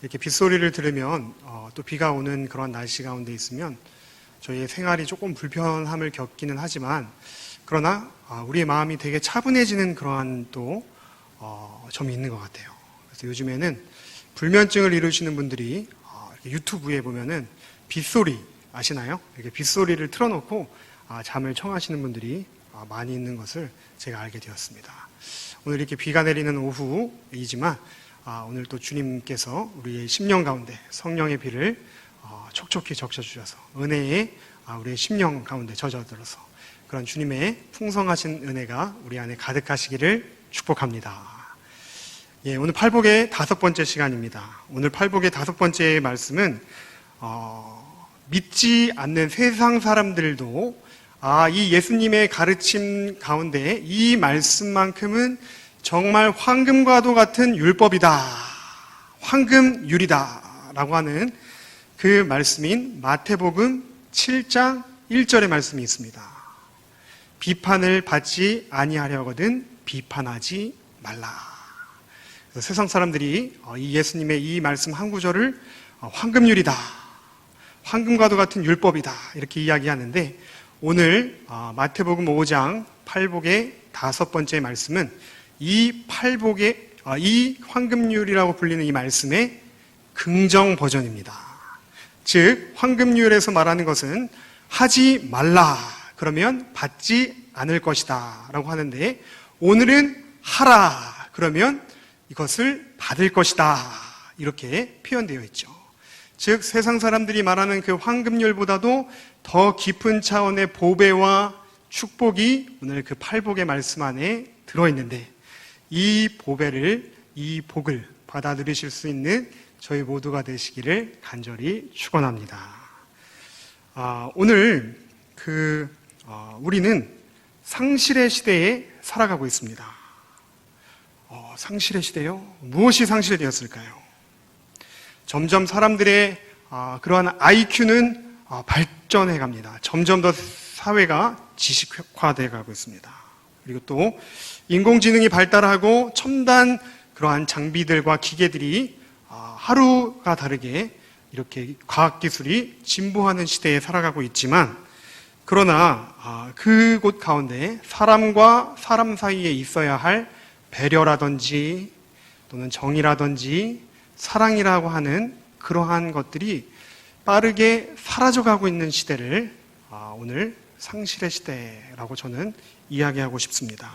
이렇게 빗소리를 들으면 또 비가 오는 그런 날씨 가운데 있으면 저희의 생활이 조금 불편함을 겪기는 하지만 그러나 우리의 마음이 되게 차분해지는 그러한 또 점이 있는 것 같아요. 그래서 요즘에는 불면증을 이루시는 분들이 유튜브에 보면은 빗소리 아시나요? 이렇게 빗소리를 틀어놓고 잠을 청하시는 분들이 많이 있는 것을 제가 알게 되었습니다. 오늘 이렇게 비가 내리는 오후이지만 오늘 또 주님께서 우리의 심령 가운데 성령의 비를 촉촉히 적셔주셔서 은혜에 우리의 심령 가운데 젖어들어서 그런 주님의 풍성하신 은혜가 우리 안에 가득하시기를 축복합니다. 예, 오늘 팔복의 5번째 시간입니다. 오늘 팔복의 5번째 말씀은 믿지 않는 세상 사람들도 이 예수님의 가르침 가운데 이 말씀만큼은 정말 황금과도 같은 율법이다, 황금율이다 라고 하는 그 말씀인 마태복음 7장 1절의 말씀이 있습니다. 비판을 받지 아니하려거든 비판하지 말라. 그래서 세상 사람들이 이 예수님의 이 말씀 한 구절을 황금율이다, 황금과도 같은 율법이다 이렇게 이야기하는데 오늘 마태복음 5장 팔복의 5번째 말씀은 이 팔복의 이 황금률이라고 불리는 이 말씀의 긍정 버전입니다. 즉 황금률에서 말하는 것은 하지 말라 그러면 받지 않을 것이다 라고 하는데 오늘은 하라 그러면 이것을 받을 것이다 이렇게 표현되어 있죠. 즉 세상 사람들이 말하는 그 황금률보다도 더 깊은 차원의 보배와 축복이 오늘 그 팔복의 말씀 안에 들어있는데 이 보배를, 이 복을 받아 누리실 수 있는 저희 모두가 되시기를 간절히 축원합니다. 오늘 우리는 상실의 시대에 살아가고 있습니다. 상실의 시대요? 무엇이 상실되었을까요? 점점 사람들의 그러한 IQ는 발전해 갑니다. 점점 더 사회가 지식화되어 가고 있습니다. 그리고 또 인공지능이 발달하고 첨단 그러한 장비들과 기계들이 하루가 다르게 이렇게 과학기술이 진보하는 시대에 살아가고 있지만 그러나 그곳 가운데 사람과 사람 사이에 있어야 할 배려라든지 또는 정의라든지 사랑이라고 하는 그러한 것들이 빠르게 사라져가고 있는 시대를 오늘 상실의 시대라고 저는 이야기하고 싶습니다.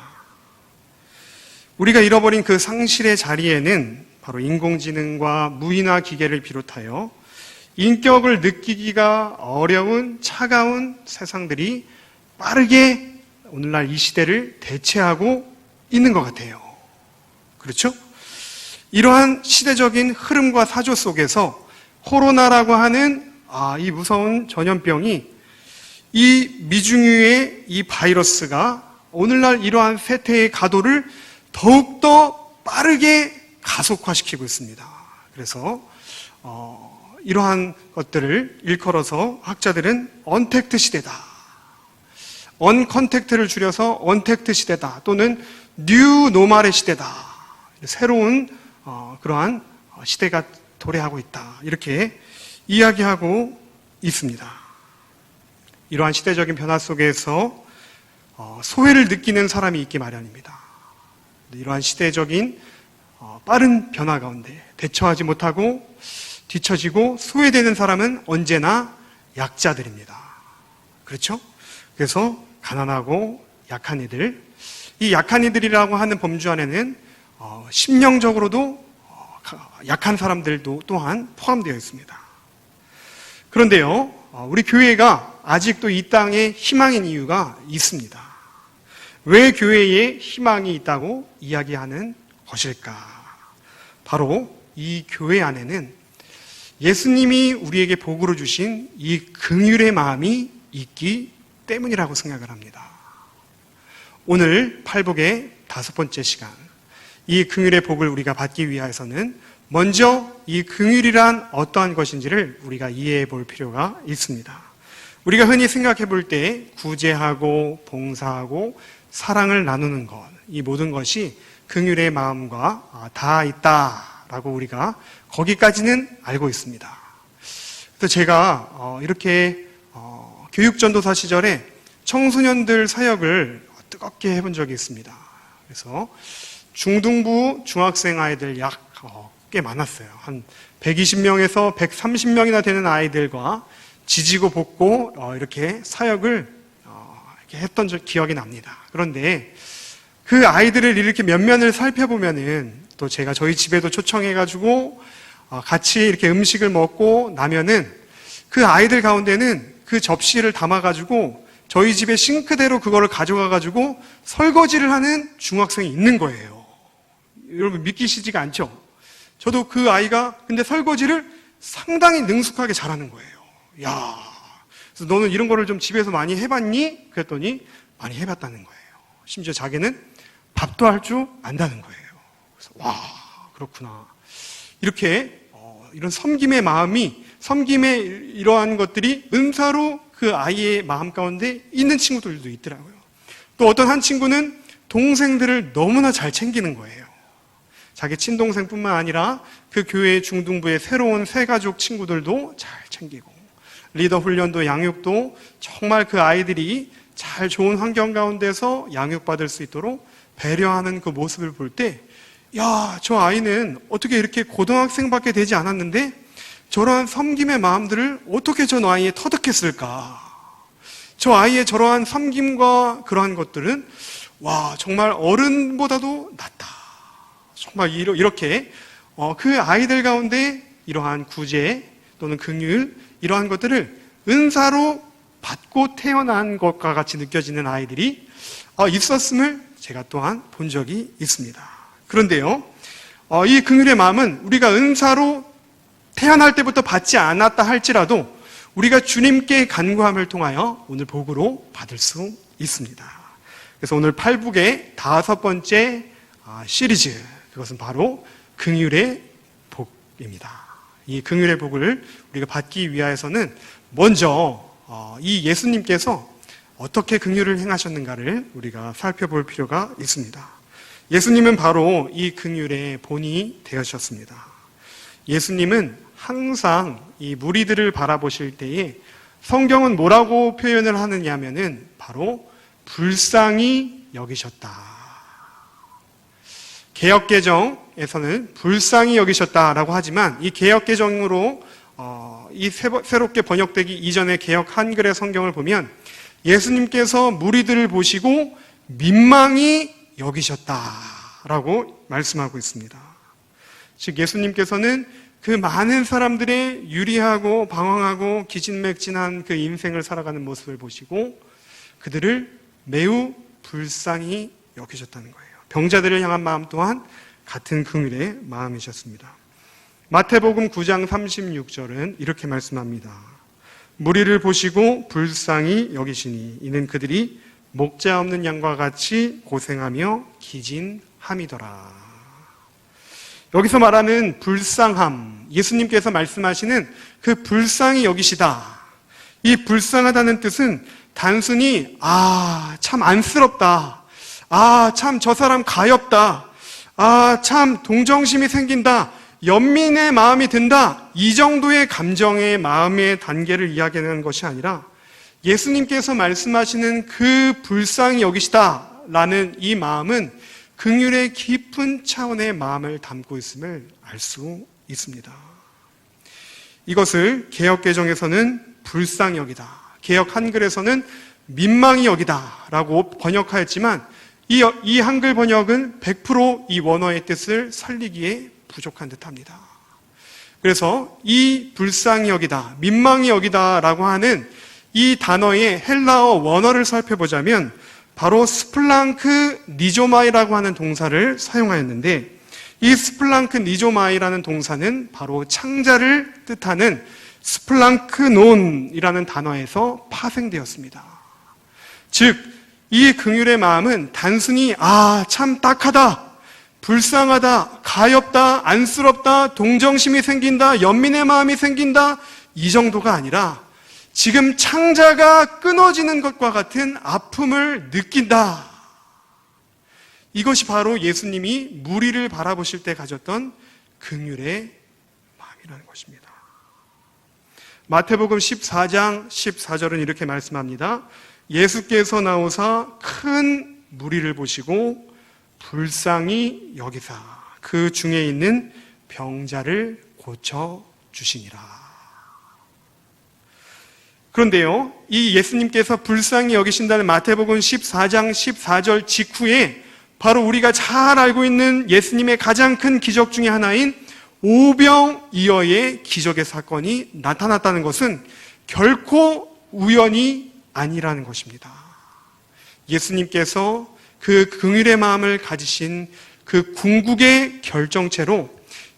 우리가 잃어버린 그 상실의 자리에는 바로 인공지능과 무인화 기계를 비롯하여 인격을 느끼기가 어려운 차가운 세상들이 빠르게 오늘날 이 시대를 대체하고 있는 것 같아요. 그렇죠? 이러한 시대적인 흐름과 사조 속에서 코로나라고 하는 이 무서운 전염병이 이 미중유의 이 바이러스가 오늘날 이러한 세태의 가도를 더욱더 빠르게 가속화시키고 있습니다. 그래서 이러한 것들을 일컬어서 학자들은 언택트 시대다, 언컨택트를 줄여서 언택트 시대다 또는 뉴 노멀의 시대다, 새로운 그러한 시대가 도래하고 있다 이렇게 이야기하고 있습니다. 이러한 시대적인 변화 속에서 소외를 느끼는 사람이 있기 마련입니다. 이러한 시대적인 빠른 변화 가운데 대처하지 못하고 뒤처지고 소외되는 사람은 언제나 약자들입니다. 그렇죠? 그래서 가난하고 약한 이들, 이 약한 이들이라고 하는 범주 안에는 심령적으로도 약한 사람들도 또한 포함되어 있습니다. 그런데요, 우리 교회가 아직도 이 땅에 희망인 이유가 있습니다. 왜 교회에 희망이 있다고 이야기하는 것일까? 바로 이 교회 안에는 예수님이 우리에게 복으로 주신 이 긍휼의 마음이 있기 때문이라고 생각을 합니다. 오늘 팔복의 5번째 시간, 이 긍휼의 복을 우리가 받기 위해서는 먼저 이 긍휼이란 어떠한 것인지를 우리가 이해해 볼 필요가 있습니다. 우리가 흔히 생각해 볼 때 구제하고 봉사하고 사랑을 나누는 것, 이 모든 것이 긍휼의 마음과 닿아 있다 라고 우리가 거기까지는 알고 있습니다. 그래서 제가 이렇게 교육전도사 시절에 청소년들 사역을 뜨겁게 해본 적이 있습니다. 그래서 중등부 중학생 아이들 꽤 많았어요. 한 120명에서 130명이나 되는 아이들과 지지고 볶고 이렇게 사역을 이렇게 했던 기억이 납니다. 그런데 그 아이들을 이렇게 면면을 살펴보면은 또 제가 저희 집에도 초청해가지고 같이 이렇게 음식을 먹고 나면은 그 아이들 가운데는 그 접시를 담아가지고 저희 집에 싱크대로 그거를 가져가가지고 설거지를 하는 중학생이 있는 거예요. 여러분 믿기시지가 않죠? 저도 그 아이가 근데 설거지를 상당히 능숙하게 잘하는 거예요. 야, 그래서 너는 이런 거를 좀 집에서 많이 해봤니? 그랬더니 많이 해봤다는 거예요. 심지어 자기는 밥도 할 줄 안다는 거예요. 그래서 와, 그렇구나. 이렇게 이런 섬김의 마음이, 섬김의 이러한 것들이 은사로 그 아이의 마음 가운데 있는 친구들도 있더라고요. 또 어떤 한 친구는 동생들을 너무나 잘 챙기는 거예요. 자기 친동생뿐만 아니라 그 교회 중등부의 새로운 새가족 친구들도 잘 챙기고, 리더 훈련도 양육도 정말 그 아이들이 잘 좋은 환경 가운데서 양육받을 수 있도록 배려하는 그 모습을 볼 때, 야, 저 아이는 어떻게 이렇게 고등학생밖에 되지 않았는데 저러한 섬김의 마음들을 어떻게 저 아이에 터득했을까? 저 아이의 저러한 섬김과 그러한 것들은 와, 정말 어른보다도 낫다. 정말 이렇게 그 아이들 가운데 이러한 구제 또는 긍휼, 이러한 것들을 은사로 받고 태어난 것과 같이 느껴지는 아이들이 있었음을 제가 또한 본 적이 있습니다. 그런데요, 이 긍휼의 마음은 우리가 은사로 태어날 때부터 받지 않았다 할지라도 우리가 주님께 간구함을 통하여 오늘 복으로 받을 수 있습니다. 그래서 오늘 8북의 5번째 시리즈, 그것은 바로 긍휼의 복입니다. 이 긍휼의 복을 우리가 받기 위하여서는 먼저 이 예수님께서 어떻게 긍휼을 행하셨는가를 우리가 살펴볼 필요가 있습니다. 예수님은 바로 이 긍휼의 본이 되셨습니다. 예수님은 항상 이 무리들을 바라보실 때에 성경은 뭐라고 표현을 하느냐면은 바로 불쌍히 여기셨다. 개역개정에서는 불쌍히 여기셨다라고 하지만 이 개역개정으로 이 새롭게 번역되기 이전의 개역 한글의 성경을 보면 예수님께서 무리들을 보시고 민망히 여기셨다라고 말씀하고 있습니다. 즉 예수님께서는 그 많은 사람들의 유리하고 방황하고 기진맥진한 그 인생을 살아가는 모습을 보시고 그들을 매우 불쌍히 여기셨다는 거예요. 병자들을 향한 마음 또한 같은 긍휼의 마음이셨습니다. 마태복음 9장 36절은 이렇게 말씀합니다. 무리를 보시고 불쌍히 여기시니 이는 그들이 목자 없는 양과 같이 고생하며 기진함이더라. 여기서 말하는 불쌍함, 예수님께서 말씀하시는 그 불쌍히 여기시다. 이 불쌍하다는 뜻은 단순히 참 안쓰럽다. 참 저 사람 가엾다. 참 동정심이 생긴다. 연민의 마음이 든다. 이 정도의 감정의 마음의 단계를 이야기하는 것이 아니라 예수님께서 말씀하시는 그 불쌍히 여기시다라는 이 마음은 긍휼의 깊은 차원의 마음을 담고 있음을 알 수 있습니다. 이것을 개역개정에서는 불쌍히 여기다, 개역 한글에서는 민망히 여기다 라고 번역하였지만 이 한글 번역은 100% 이 원어의 뜻을 살리기에 부족한 듯합니다. 그래서 이 불쌍히 여기다, 민망히 여기다 라고 하는 이 단어의 헬라어 원어를 살펴보자면 바로 스플랑크 니조마이라고 하는 동사를 사용하였는데 이 스플랑크 니조마이라는 동사는 바로 창자를 뜻하는 스플랑크논이라는 단어에서 파생되었습니다. 즉, 이 긍휼의 마음은 단순히 참 딱하다, 불쌍하다, 가엾다, 안쓰럽다, 동정심이 생긴다, 연민의 마음이 생긴다 이 정도가 아니라 지금 창자가 끊어지는 것과 같은 아픔을 느낀다. 이것이 바로 예수님이 무리를 바라보실 때 가졌던 긍휼의 마음이라는 것입니다. 마태복음 14장 14절은 이렇게 말씀합니다. 예수께서 나오사 큰 무리를 보시고 불쌍히 여기사 그 중에 있는 병자를 고쳐 주시니라. 그런데요, 이 예수님께서 불쌍히 여기신다는 마태복음 14장 14절 직후에 바로 우리가 잘 알고 있는 예수님의 가장 큰 기적 중에 하나인 오병이어의 기적의 사건이 나타났다는 것은 결코 우연이 아니라는 것입니다. 예수님께서 그 긍휼의 마음을 가지신 그 궁극의 결정체로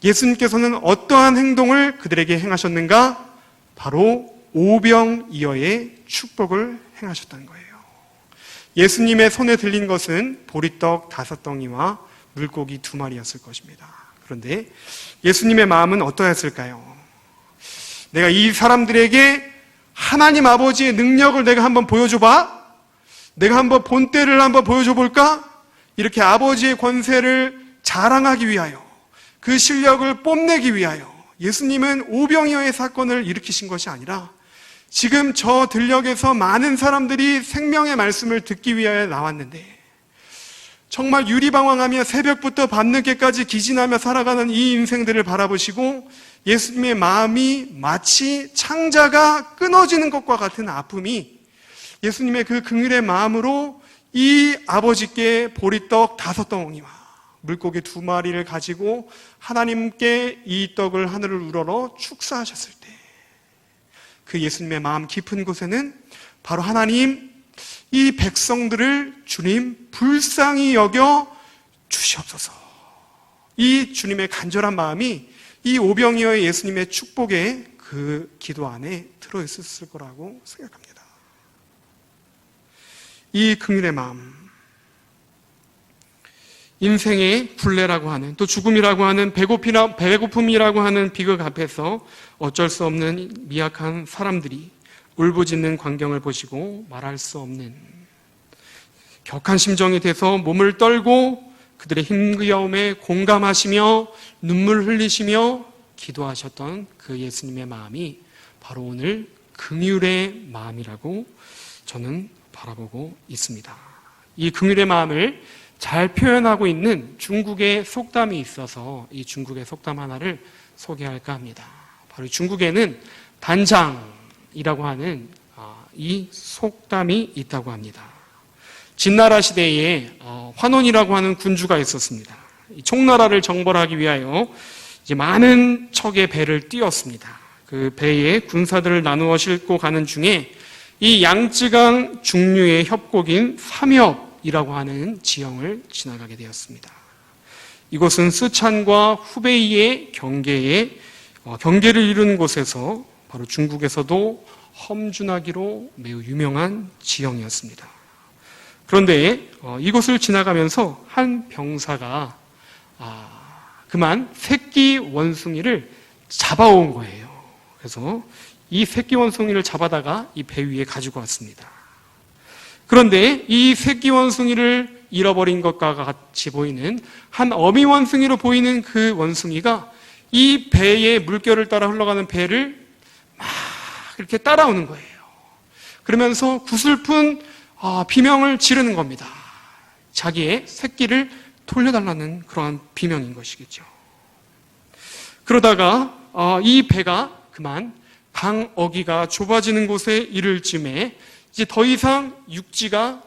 예수님께서는 어떠한 행동을 그들에게 행하셨는가? 바로 오병이어의 축복을 행하셨다는 거예요. 예수님의 손에 들린 것은 보리떡 5덩이와 물고기 2마리였을 것입니다. 그런데 예수님의 마음은 어떠했을까요? 내가 이 사람들에게 하나님 아버지의 능력을 내가 한번 보여줘봐? 내가 한번 본때를 한번 보여줘볼까? 이렇게 아버지의 권세를 자랑하기 위하여, 그 실력을 뽐내기 위하여 예수님은 오병이어의 사건을 일으키신 것이 아니라 지금 저 들녘에서 많은 사람들이 생명의 말씀을 듣기 위하여 나왔는데 정말 유리방황하며 새벽부터 밤늦게까지 기진하며 살아가는 이 인생들을 바라보시고 예수님의 마음이 마치 창자가 끊어지는 것과 같은 아픔이 예수님의 그 긍휼의 마음으로 이 아버지께 보리떡 5덩이와 물고기 2마리를 가지고 하나님께 이 떡을 하늘을 우러러 축사하셨을 때 그 예수님의 마음 깊은 곳에는 바로 하나님, 이 백성들을 주님 불쌍히 여겨 주시옵소서. 이 주님의 간절한 마음이 이 오병이어의 예수님의 축복의 그 기도 안에 들어있었을 거라고 생각합니다. 이 긍휼의 마음, 인생의 굴레라고 하는, 또 죽음이라고 하는, 배고픔이라고 하는 비극 앞에서 어쩔 수 없는 미약한 사람들이 울부짖는 광경을 보시고 말할 수 없는 격한 심정이 돼서 몸을 떨고 그들의 힘겨움에 공감하시며 눈물 흘리시며 기도하셨던 그 예수님의 마음이 바로 오늘 긍휼의 마음이라고 저는 바라보고 있습니다. 이 긍휼의 마음을 잘 표현하고 있는 중국의 속담이 있어서 이 중국의 속담 하나를 소개할까 합니다. 바로 중국에는 단장이라고 하는 이 속담이 있다고 합니다. 진나라 시대에 환원이라고 하는 군주가 있었습니다. 총나라를 정벌하기 위하여 이제 많은 척의 배를 띄웠습니다. 그 배에 군사들을 나누어 싣고 가는 중에 이 양쯔강 중류의 협곡인 삼엽이라고 하는 지형을 지나가게 되었습니다. 이곳은 쓰촨과 후베이의 경계를 이루는 곳에서 바로 중국에서도 험준하기로 매우 유명한 지형이었습니다. 그런데 이곳을 지나가면서 한 병사가 그만 새끼 원숭이를 잡아온 거예요. 그래서 이 새끼 원숭이를 잡아다가 이 배 위에 가지고 왔습니다. 그런데 이 새끼 원숭이를 잃어버린 것과 같이 보이는 한 어미 원숭이로 보이는 그 원숭이가 이 배의 물결을 따라 흘러가는 배를 막 이렇게 따라오는 거예요. 그러면서 구슬픈 비명을 지르는 겁니다. 자기의 새끼를 돌려달라는 그러한 비명인 것이겠죠. 그러다가 이 배가 그만 강 어기가 좁아지는 곳에 이를 쯤에 이제 더 이상 육지가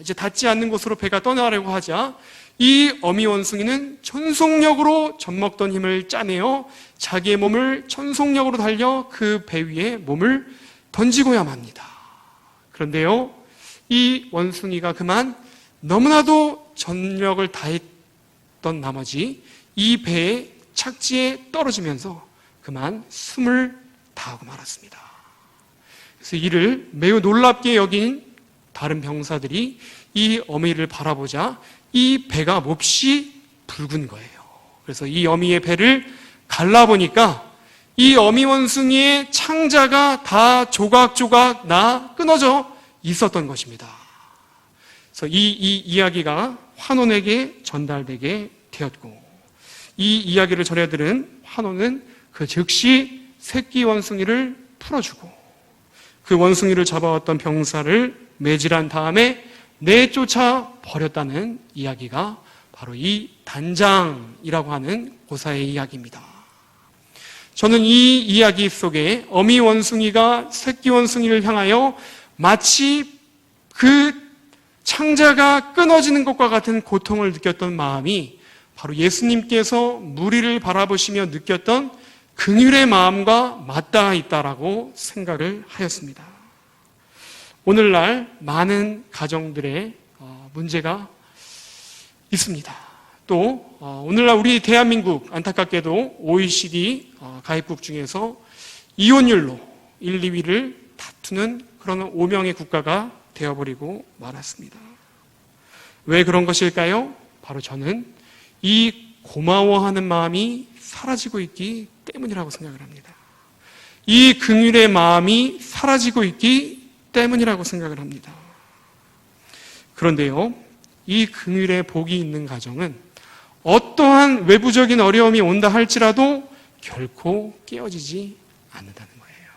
이제 닿지 않는 곳으로 배가 떠나려고 하자 이 어미 원숭이는 전속력으로 젖먹던 힘을 짜내어 자기의 몸을 전속력으로 달려 그 배 위에 몸을 던지고야 맙니다. 그런데요, 이 원숭이가 그만 너무나도 전력을 다했던 나머지 이 배의 착지에 떨어지면서 그만 숨을 다하고 말았습니다. 그래서 이를 매우 놀랍게 여긴 다른 병사들이 이 어미를 바라보자 이 배가 몹시 붉은 거예요. 그래서 이 어미의 배를 갈라보니까 이 어미 원숭이의 창자가 다 조각조각 끊어져 있었던 것입니다. 그래서 이 이야기가 환원에게 전달되게 되었고, 이 이야기를 전해들은 환호는 그 즉시 새끼 원숭이를 풀어주고 그 원숭이를 잡아왔던 병사를 매질한 다음에 내쫓아 버렸다는 이야기가 바로 이 단장이라고 하는 고사의 이야기입니다. 저는 이 이야기 속에 어미 원숭이가 새끼 원숭이를 향하여 마치 그 창자가 끊어지는 것과 같은 고통을 느꼈던 마음이 바로 예수님께서 무리를 바라보시며 느꼈던 긍휼의 마음과 맞닿아 있다라고 생각을 하였습니다. 오늘날 많은 가정들의 문제가 있습니다. 또 오늘날 우리 대한민국 안타깝게도 OECD 가입국 중에서 이혼율로 1, 2위를 다투는 그런 오명의 국가가 되어버리고 말았습니다. 왜 그런 것일까요? 바로 저는 이 고마워하는 마음이 사라지고 있기 때문이라고 생각을 합니다. 이 긍휼의 마음이 사라지고 있기 때문이라고 생각을 합니다. 그런데요, 이 긍휼의 복이 있는 가정은 어떠한 외부적인 어려움이 온다 할지라도 결코 깨어지지 않는다는 거예요.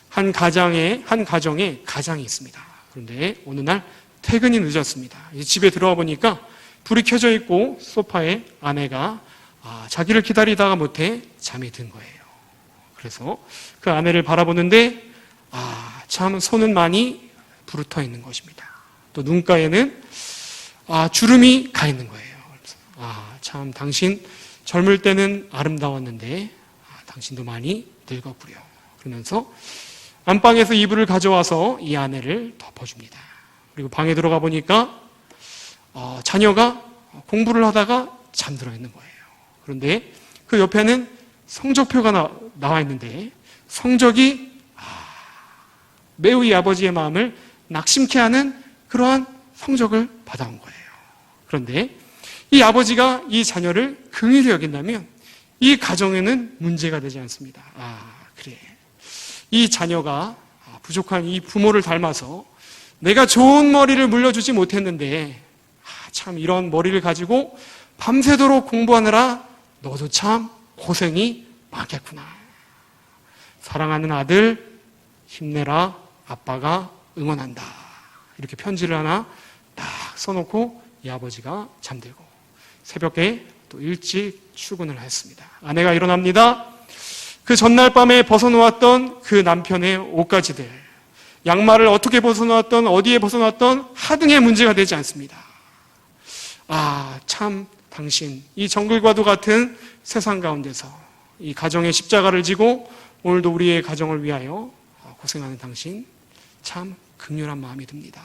한 가정에 가장이 있습니다. 그런데 어느 날 퇴근이 늦었습니다. 집에 들어와 보니까 불이 켜져 있고 소파에 아내가 자기를 기다리다가 못해 잠이 든 거예요. 그래서 그 아내를 바라보는데 참 손은 많이 부르터 있는 것입니다. 또 눈가에는 주름이 가 있는 거예요. 참 당신 젊을 때는 아름다웠는데 당신도 많이 늙었구려. 그러면서 안방에서 이불을 가져와서 이 아내를 덮어줍니다. 그리고 방에 들어가 보니까 자녀가 공부를 하다가 잠들어 있는 거예요. 그런데 그 옆에는 성적표가 나와 있는데 성적이 매우 이 아버지의 마음을 낙심케 하는 그러한 성적을 받아온 거예요. 그런데 이 아버지가 이 자녀를 긍휼히 여긴다면 이 가정에는 문제가 되지 않습니다. 그래. 이 자녀가 부족한 이 부모를 닮아서 내가 좋은 머리를 물려주지 못했는데 참 이런 머리를 가지고 밤새도록 공부하느라 너도 참 고생이 많겠구나. 사랑하는 아들 힘내라. 아빠가 응원한다. 이렇게 편지를 하나 딱 써놓고 이 아버지가 잠들고 새벽에 또 일찍 출근을 했습니다. 아내가 일어납니다. 그 전날 밤에 벗어놓았던 그 남편의 옷가지들, 양말을 어떻게 벗어놓았던 어디에 벗어놨던 하등의 문제가 되지 않습니다. 참 당신 이 정글과도 같은 세상 가운데서 이 가정의 십자가를 지고 오늘도 우리의 가정을 위하여 고생하는 당신 참 긍휼한 마음이 듭니다.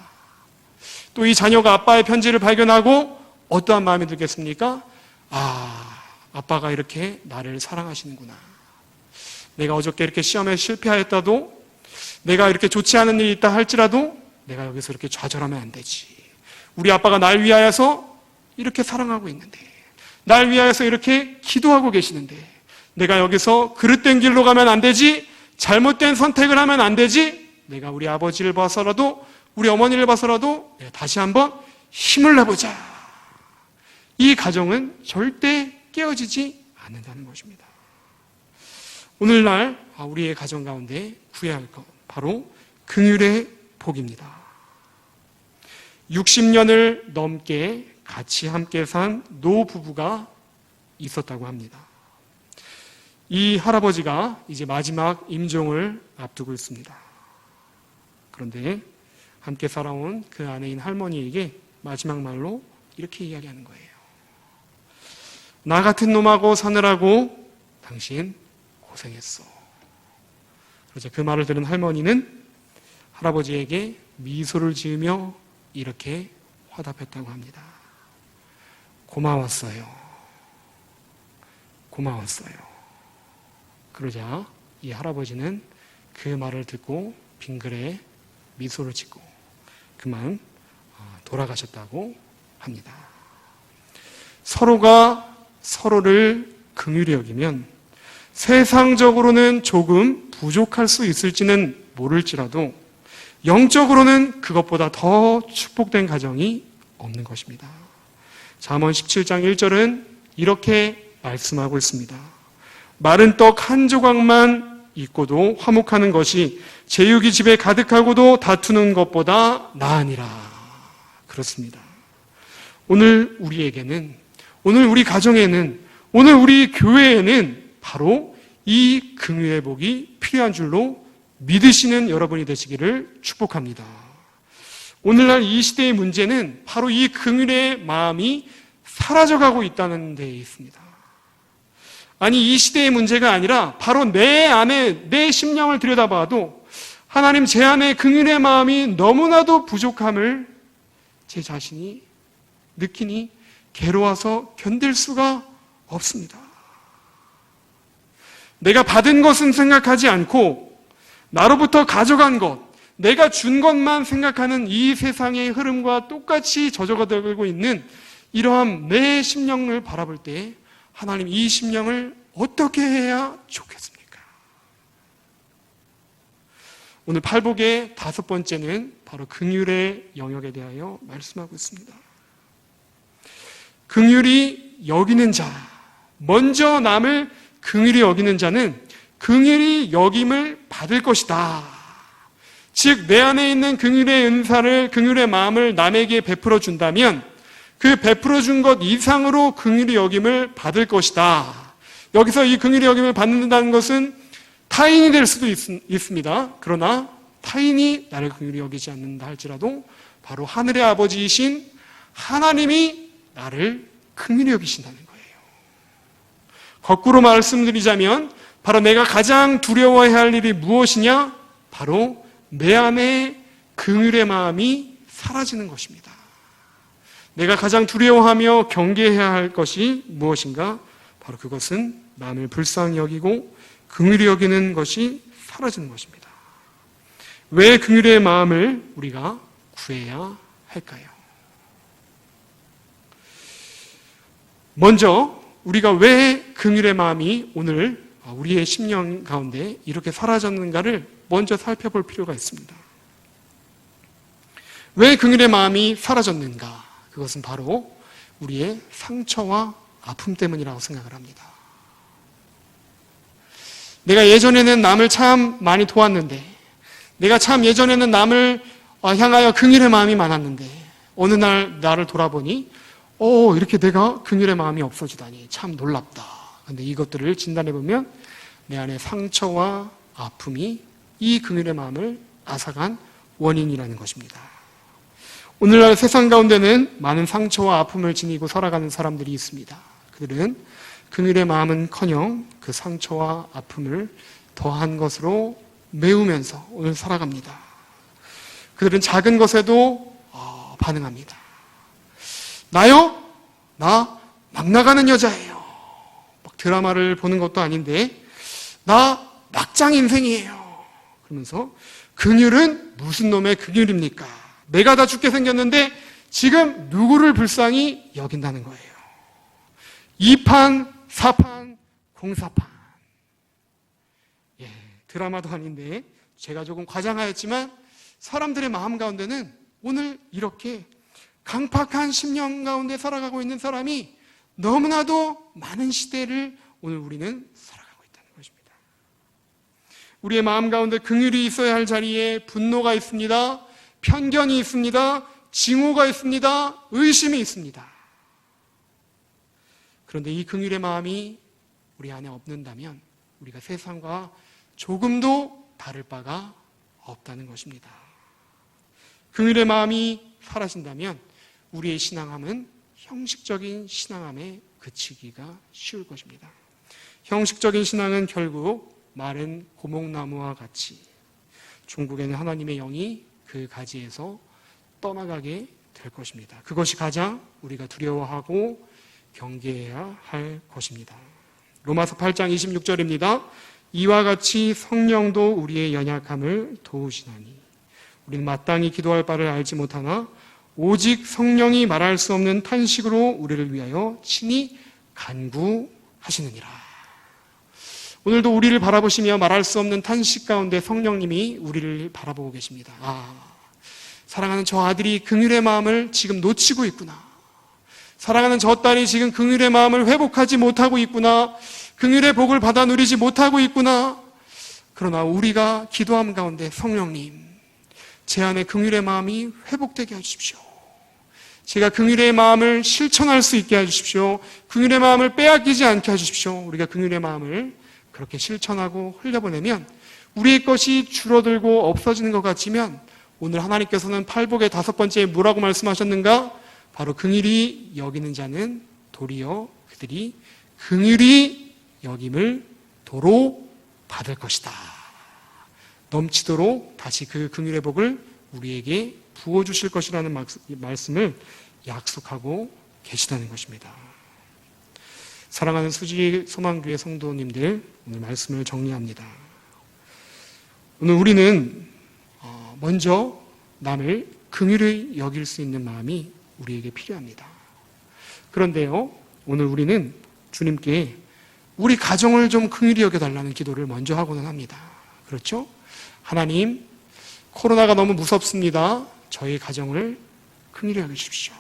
또 이 자녀가 아빠의 편지를 발견하고 어떠한 마음이 들겠습니까? 아빠가 이렇게 나를 사랑하시는구나. 내가 어저께 이렇게 시험에 실패하였다도 내가 이렇게 좋지 않은 일이 있다 할지라도 내가 여기서 이렇게 좌절하면 안 되지. 우리 아빠가 날 위하여서 이렇게 사랑하고 있는데 날 위하여서 이렇게 기도하고 계시는데 내가 여기서 그릇된 길로 가면 안 되지. 잘못된 선택을 하면 안 되지. 내가 우리 아버지를 봐서라도 우리 어머니를 봐서라도 내가 다시 한번 힘을 내보자. 이 가정은 절대 깨어지지 않는다는 것입니다. 오늘날 우리의 가정 가운데 구해야 할 것 바로 긍휼의 복입니다. 60년을 넘게 같이 함께 산 노부부가 있었다고 합니다. 이 할아버지가 이제 마지막 임종을 앞두고 있습니다. 그런데 함께 살아온 그 아내인 할머니에게 마지막 말로 이렇게 이야기하는 거예요. 나 같은 놈하고 사느라고 당신 고생했어. 그러자 그 말을 들은 할머니는 할아버지에게 미소를 지으며 이렇게 화답했다고 합니다. 고마웠어요. 고마웠어요. 그러자 이 할아버지는 그 말을 듣고 빙그레 미소를 짓고 그만 돌아가셨다고 합니다. 서로가 서로를 긍휼히 여기면 세상적으로는 조금 부족할 수 있을지는 모를지라도 영적으로는 그것보다 더 축복된 가정이 없는 것입니다. 잠언 17장 1절은 이렇게 말씀하고 있습니다. 마른 떡 한 조각만 있고도 화목하는 것이 제육이 집에 가득하고도 다투는 것보다 나으니라. 그렇습니다. 오늘 우리에게는, 오늘 우리 가정에는, 오늘 우리 교회에는 바로 이 긍휼의 복이 필요한 줄로 믿으시는 여러분이 되시기를 축복합니다. 오늘날 이 시대의 문제는 바로 이 긍휼의 마음이 사라져가고 있다는 데에 있습니다. 아니, 이 시대의 문제가 아니라 바로 내 안에, 내 심령을 들여다봐도 하나님, 제 안에 긍휼의 마음이 너무나도 부족함을 제 자신이 느끼니 괴로워서 견딜 수가 없습니다. 내가 받은 것은 생각하지 않고 나로부터 가져간 것, 내가 준 것만 생각하는 이 세상의 흐름과 똑같이 젖어들고 있는 이러한 내 심령을 바라볼 때 하나님, 이 심령을 어떻게 해야 좋겠습니까? 오늘 팔복의 5번째는 바로 긍휼의 영역에 대하여 말씀하고 있습니다. 긍휼히 여기는 자, 먼저 남을 긍휼히 여기는 자는 긍휼히 여김을 받을 것이다. 즉, 내 안에 있는 긍휼의 은사를, 긍휼의 마음을 남에게 베풀어 준다면 그 베풀어 준 것 이상으로 긍휼히 여김을 받을 것이다. 여기서 이 긍휼히 여김을 받는다는 것은 타인이 될 수도 있습니다. 그러나 타인이 나를 긍휼히 여기지 않는다 할지라도 바로 하늘의 아버지이신 하나님이 나를 긍휼히 여기신다는 거예요. 거꾸로 말씀드리자면 바로 내가 가장 두려워해야 할 일이 무엇이냐? 바로 내 안에 긍휼의 마음이 사라지는 것입니다. 내가 가장 두려워하며 경계해야 할 것이 무엇인가? 바로 그것은 남을 불쌍히 여기고 긍휼히 여기는 것이 사라지는 것입니다. 왜 긍휼의 마음을 우리가 구해야 할까요? 먼저 우리가 왜 긍휼의 마음이 오늘 우리의 심령 가운데 이렇게 사라졌는가를 먼저 살펴볼 필요가 있습니다. 왜 긍휼의 마음이 사라졌는가? 그것은 바로 우리의 상처와 아픔 때문이라고 생각을 합니다. 내가 예전에는 남을 참 많이 도왔는데, 내가 참 예전에는 남을 향하여 긍휼의 마음이 많았는데 어느 날 나를 돌아보니 이렇게 내가 긍휼의 마음이 없어지다니 참 놀랍다. 그런데 이것들을 진단해보면 내 안에 상처와 아픔이 이 긍휼의 마음을 앗아간 원인이라는 것입니다. 오늘날 세상 가운데는 많은 상처와 아픔을 지니고 살아가는 사람들이 있습니다. 그들은 긍휼의 마음은커녕 그 상처와 아픔을 더한 것으로 메우면서 오늘 살아갑니다. 그들은 작은 것에도 반응합니다. 나요? 나 막 나가는 여자예요. 막 드라마를 보는 것도 아닌데 나 막장 인생이에요. 그러면서 긍휼은 무슨 놈의 긍휼입니까? 내가 다 죽게 생겼는데 지금 누구를 불쌍히 여긴다는 거예요. 2판, 4판, 공사판. 드라마도 아닌데 제가 조금 과장하였지만 사람들의 마음 가운데는 오늘 이렇게 강팍한 심령 가운데 살아가고 있는 사람이 너무나도 많은 시대를 오늘 우리는 살아가고 있다는 것입니다. 우리의 마음 가운데 긍휼이 있어야 할 자리에 분노가 있습니다. 편견이 있습니다. 징후가 있습니다. 의심이 있습니다. 그런데 이 긍휼의 마음이 우리 안에 없는다면 우리가 세상과 조금도 다를 바가 없다는 것입니다. 긍휼의 마음이 사라진다면 우리의 신앙함은 형식적인 신앙함에 그치기가 쉬울 것입니다. 형식적인 신앙은 결국 마른 고목나무와 같이 종국에는 하나님의 영이 그 가지에서 떠나가게 될 것입니다. 그것이 가장 우리가 두려워하고 경계해야 할 것입니다. 로마서 8장 26절입니다. 이와 같이 성령도 우리의 연약함을 도우시나니 우리는 마땅히 기도할 바를 알지 못하나 오직 성령이 말할 수 없는 탄식으로 우리를 위하여 친히 간구하시느니라. 오늘도 우리를 바라보시며 말할 수 없는 탄식 가운데 성령님이 우리를 바라보고 계십니다. 사랑하는 저 아들이 긍휼의 마음을 지금 놓치고 있구나. 사랑하는 저 딸이 지금 긍휼의 마음을 회복하지 못하고 있구나. 긍휼의 복을 받아 누리지 못하고 있구나. 그러나 우리가 기도함 가운데 성령님, 제 안에 긍휼의 마음이 회복되게 해주십시오. 제가 긍휼의 마음을 실천할 수 있게 해주십시오. 긍휼의 마음을 빼앗기지 않게 해주십시오. 우리가 긍휼의 마음을 그렇게 실천하고 흘려보내면 우리의 것이 줄어들고 없어지는 것 같지만 오늘 하나님께서는 팔복의 5번째에 뭐라고 말씀하셨는가? 바로 긍휼히 여기는 자는 도리어 그들이 긍휼히 여김을 도로 받을 것이다. 넘치도록 다시 그 긍휼의 복을 우리에게 부어주실 것이라는 말씀을 약속하고 계시다는 것입니다. 사랑하는 수지 소망교회 성도님들, 오늘 말씀을 정리합니다. 오늘 우리는 먼저 남을 긍휼히 여길 수 있는 마음이 우리에게 필요합니다. 그런데요, 오늘 우리는 주님께 우리 가정을 좀 긍휼히 여겨달라는 기도를 먼저 하고는 합니다. 그렇죠? 하나님, 코로나가 너무 무섭습니다. 저희 가정을 긍휼히 여겨주십시오.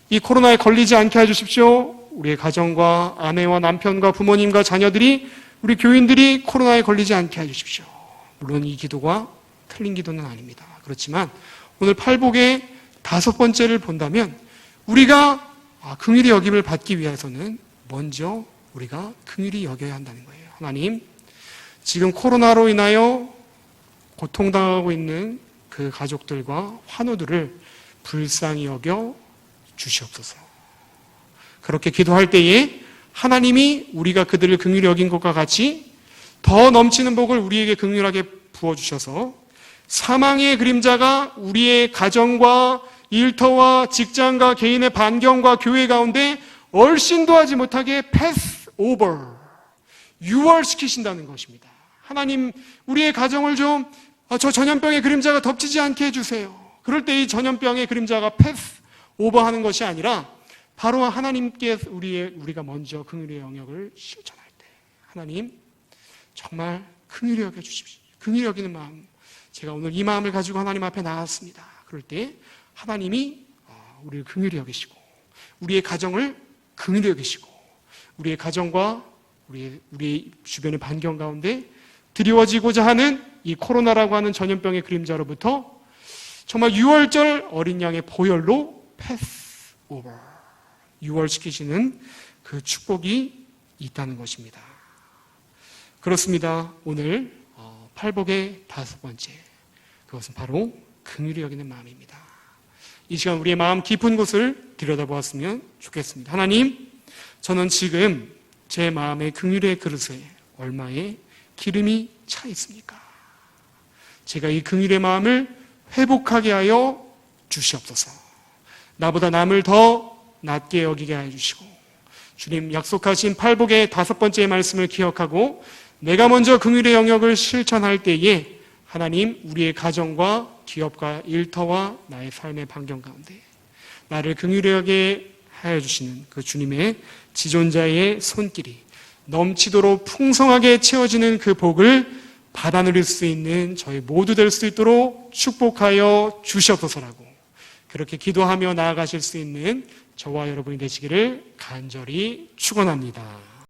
이 코로나에 걸리지 않게 해주십시오. 우리의 가정과 아내와 남편과 부모님과 자녀들이, 우리 교인들이 코로나에 걸리지 않게 해주십시오. 물론 이 기도가 틀린 기도는 아닙니다. 그렇지만 오늘 팔복의 5번째를 본다면 우리가 긍휼히 여김을 받기 위해서는 먼저 우리가 긍휼히 여겨야 한다는 거예요. 하나님, 지금 코로나로 인하여 고통당하고 있는 그 가족들과 환우들을 불쌍히 여겨 주시옵소서. 그렇게 기도할 때에 하나님이 우리가 그들을 긍휼히 여긴 것과 같이 더 넘치는 복을 우리에게 긍휼하게 부어주셔서 사망의 그림자가 우리의 가정과 일터와 직장과 개인의 반경과 교회 가운데 얼씬도 하지 못하게 패스 오버, 유월시키신다는 것입니다. 하나님, 우리의 가정을 좀 저 전염병의 그림자가 덮치지 않게 해주세요. 그럴 때 이 전염병의 그림자가 패스 오버하는 것이 아니라 바로 하나님께 우리가 먼저 긍휼의 영역을 실천할 때 하나님, 정말 긍휼히 여겨주십시오. 긍휼히 여기는 마음, 제가 오늘 이 마음을 가지고 하나님 앞에 나왔습니다. 그럴 때 하나님이 우리를 긍휼히 여기시고 우리의 가정을 긍휼히 여기시고 우리의 가정과 우리의 주변의 반경 가운데 드리워지고자 하는 이 코로나라고 하는 전염병의 그림자로부터 정말 유월절 어린 양의 보혈로 패스 오버, 유월시키시는 그 축복이 있다는 것입니다. 그렇습니다. 오늘 팔복의 5번째, 그것은 바로 긍휼히 여기는 마음입니다. 이 시간 우리의 마음 깊은 곳을 들여다보았으면 좋겠습니다. 하나님, 저는 지금 제 마음의 긍휼의 그릇에 얼마의 기름이 차 있습니까? 제가 이 긍휼의 마음을 회복하게 하여 주시옵소서. 나보다 남을 더 낮게 여기게 하여 주시고 주님 약속하신 팔복의 5번째 말씀을 기억하고 내가 먼저 긍휼의 영역을 실천할 때에 하나님, 우리의 가정과 기업과 일터와 나의 삶의 반경 가운데 나를 긍휼히 여기게 하여 주시는 그 주님의 지존자의 손길이 넘치도록 풍성하게 채워지는 그 복을 받아 누릴 수 있는 저희 모두 될 수 있도록 축복하여 주시옵소서라고 그렇게 기도하며 나아가실 수 있는 저와 여러분이 되시기를 간절히 축원합니다.